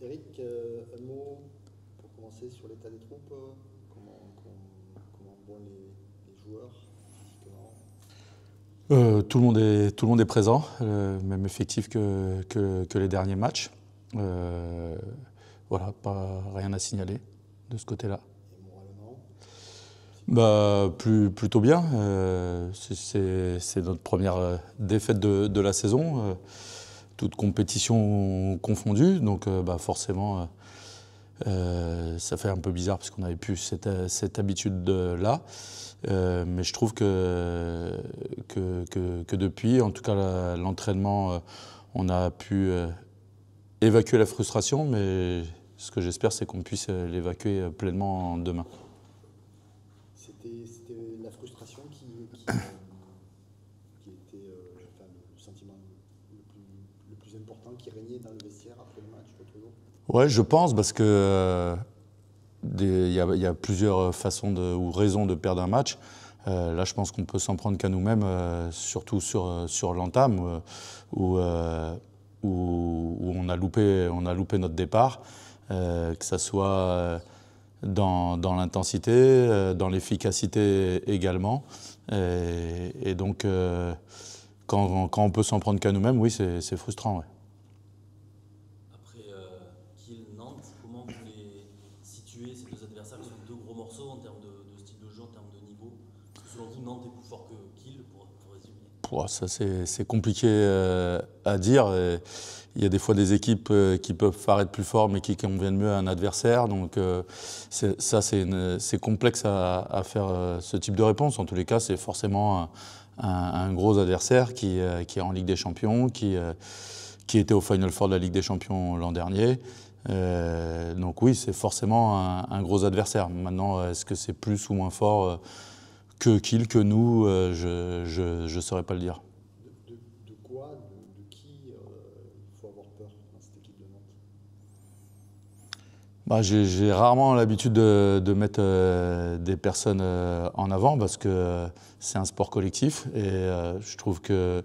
Eric, un mot pour commencer sur l'état des troupes. Comment vont les joueurs physiquement? Tout le monde est présent, même effectif que les derniers matchs. Euh, voilà, pas rien à signaler de ce côté-là. Et moralement, Plutôt bien. C'est notre première défaite de la saison, toute compétition confondue. Donc forcément, ça fait un peu bizarre parce qu'on n'avait plus cette habitude-là. Mais je trouve que depuis, en tout cas l'entraînement, on a pu évacuer la frustration, mais ce que j'espère, c'est qu'on puisse l'évacuer pleinement demain. c'était la frustration qui était enfin, le sentiment le plus important qui régnait dans le vestiaire après le match, l'autre jour. Ouais, je pense, parce que il y a plusieurs façons ou raisons de perdre un match. Là, je pense qu'on peut s'en prendre qu'à nous-mêmes, surtout sur l'entame, où on a loupé notre départ, que ça soit dans l'intensité, dans l'efficacité également. Et donc, quand on peut s'en prendre qu'à nous-mêmes, oui, c'est frustrant. Ouais. Après Kiel, Nantes, comment vous les situez, ces deux adversaires qui sont deux gros morceaux en termes de style de jeu, en termes de niveau? Est-ce que selon vous, Nantes est plus fort que Kiel, pour résumer? Ça, c'est compliqué à dire. Et il y a des fois des équipes qui peuvent paraître plus fortes, mais qui conviennent mieux à un adversaire. Donc c'est complexe à faire ce type de réponse. En tous les cas, c'est forcément un gros adversaire qui est en Ligue des Champions, qui était au Final Four de la Ligue des Champions l'an dernier. Donc oui, c'est forcément un gros adversaire. Maintenant, est-ce que c'est plus ou moins fort que Kiel, que nous, je ne saurais pas le dire. De quoi, de qui il faut avoir peur dans cette équipe de Nantes? J'ai rarement l'habitude de mettre des personnes en avant, parce que c'est un sport collectif, et je trouve que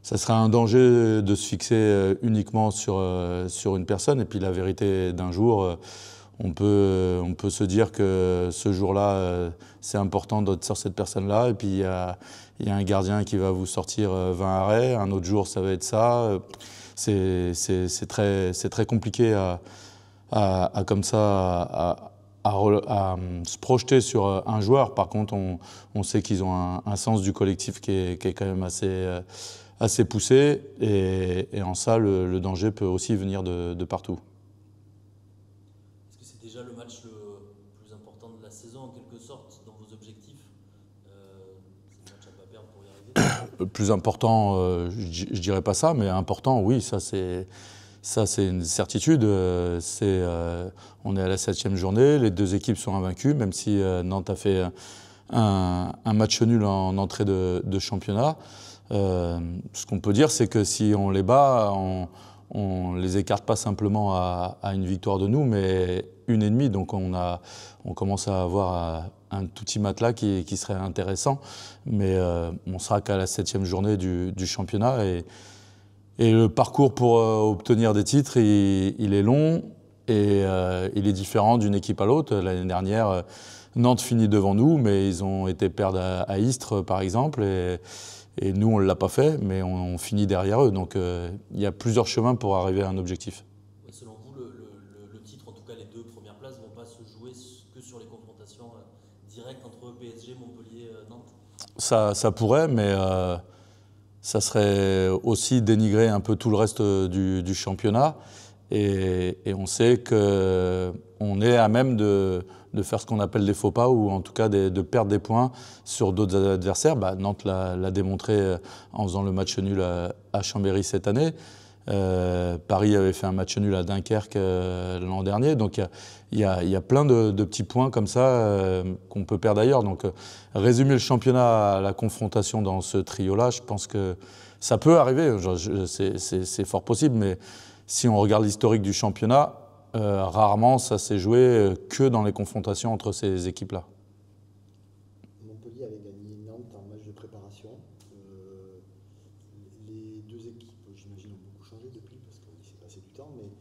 ça serait un danger de se fixer uniquement sur une personne. Et puis la vérité d'un jour, on peut se dire que ce jour-là, c'est important de sortir cette personne-là. Et puis il y a un gardien qui va vous sortir 20 arrêts. Un autre jour, ça va être ça. C'est très compliqué comme ça à se projeter sur un joueur. Par contre, on sait qu'ils ont un sens du collectif qui est quand même assez poussé. Et en ça, le danger peut aussi venir de partout. Est-ce que c'est déjà le match le plus important de la saison, en quelque sorte, dans vos objectifs? C'est le match à pas perdre pour y arriver? Plus important, je dirais pas ça, mais important, oui, ça c'est une certitude. On est à la 7e journée, les deux équipes sont invaincues, même si Nantes a fait un match nul en entrée de championnat. Ce qu'on peut dire, c'est que si on les bat, on les écarte pas simplement à une victoire de nous, mais une et demie. Donc on commence à avoir un tout petit matelas qui serait intéressant, mais on sera qu'à la 7e journée du championnat. Et le parcours pour obtenir des titres, il est long, et il est différent d'une équipe à l'autre. L'année dernière, Nantes finit devant nous, mais ils ont été perdre à Istres, par exemple, et nous, on ne l'a pas fait, mais on finit derrière eux. Donc il y a plusieurs chemins pour arriver à un objectif. Et selon vous, le titre, en tout cas les deux premières places, ne vont pas se jouer que sur les confrontations directes entre PSG, Montpellier, Nantes? Ça pourrait, mais ça serait aussi dénigrer un peu tout le reste du championnat. Et on sait qu'on est à même de faire ce qu'on appelle des faux pas, ou en tout cas de perdre des points sur d'autres adversaires. Nantes l'a démontré en faisant le match nul à Chambéry cette année. Paris avait fait un match nul à Dunkerque l'an dernier. Donc il y a plein de petits points comme ça qu'on peut perdre ailleurs. Donc résumer le championnat à la confrontation dans ce trio-là, je pense que ça peut arriver. C'est fort possible, mais si on regarde l'historique du championnat, rarement ça s'est joué que dans les confrontations entre ces équipes-là. Montpellier avait gagné Nantes en match de préparation. Les deux équipes, j'imagine, ont beaucoup changé depuis parce qu'il s'est passé du temps, mais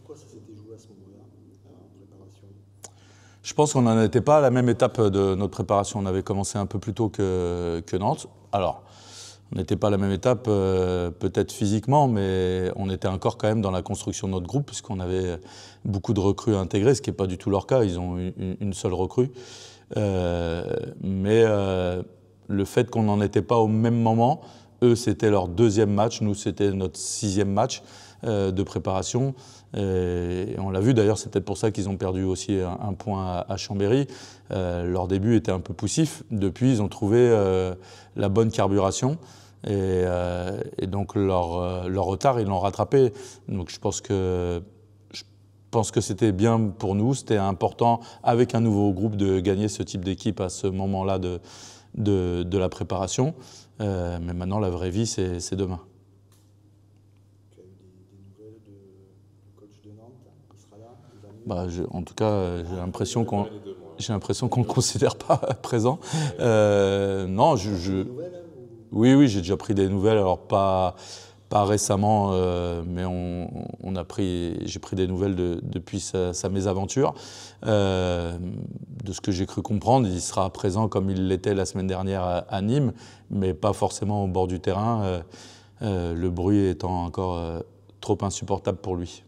quoi ça s'était joué à ce moment-là, en préparation? Je pense qu'on n'en était pas à la même étape de notre préparation. On avait commencé un peu plus tôt que Nantes. Alors, on n'était pas à la même étape, peut-être physiquement, mais on était encore quand même dans la construction de notre groupe, puisqu'on avait beaucoup de recrues à intégrer, ce qui n'est pas du tout leur cas. Ils ont une seule recrue. Mais le fait qu'on n'en était pas au même moment, eux, c'était leur 2e match, nous, c'était notre 6e match de préparation. Et on l'a vu d'ailleurs, c'est peut-être pour ça qu'ils ont perdu aussi un point à Chambéry. Leur début était un peu poussif. Depuis, ils ont trouvé la bonne carburation. Et donc leur retard, ils l'ont rattrapé. Donc je pense que c'était bien pour nous. C'était important, avec un nouveau groupe, de gagner ce type d'équipe à ce moment-là de la préparation. Mais maintenant, la vraie vie, c'est demain. Tu as eu des nouvelles du coach de Nantes? Il sera là? En tout cas, j'ai l'impression qu'on ne le considère pas présent. Non, Des nouvelles, oui, j'ai déjà pris des nouvelles. Alors pas récemment, mais j'ai pris des nouvelles depuis sa mésaventure. De ce que j'ai cru comprendre, il sera présent comme il l'était la semaine dernière à Nîmes, mais pas forcément au bord du terrain, le bruit étant encore trop insupportable pour lui.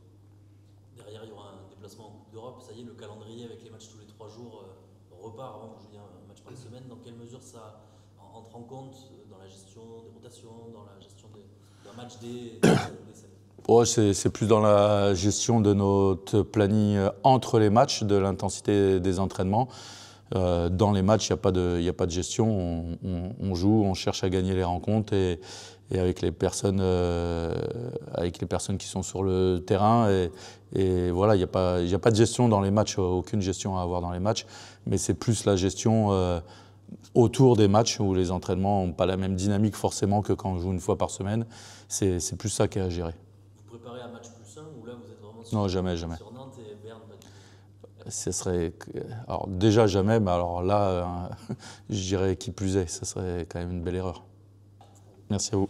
Derrière, il y aura un déplacement en Coupe d'Europe. Ça y est, le calendrier avec les matchs tous les 3 jours repart. Avant, vous jouiez un match par semaine. Dans quelle mesure ça entre en compte dans la gestion des rotations, dans la gestion d'un match des C'est plus dans la gestion de notre planning entre les matchs, de l'intensité des entraînements. Dans les matchs, il n'y a pas de gestion. On joue, on cherche à gagner les rencontres et avec les personnes qui sont sur le terrain. Et voilà, il n'y a pas de gestion dans les matchs, aucune gestion à avoir dans les matchs. Mais c'est plus la gestion autour des matchs où les entraînements n'ont pas la même dynamique forcément que quand on joue une fois par semaine. C'est plus ça qui est à gérer. Vous préparez un match plus 1 ou là vous êtes vraiment Non, jamais. sur Nantes et Berne? Ce serait, alors déjà jamais, mais alors là, je dirais qui plus est, ça serait quand même une belle erreur. Merci à vous.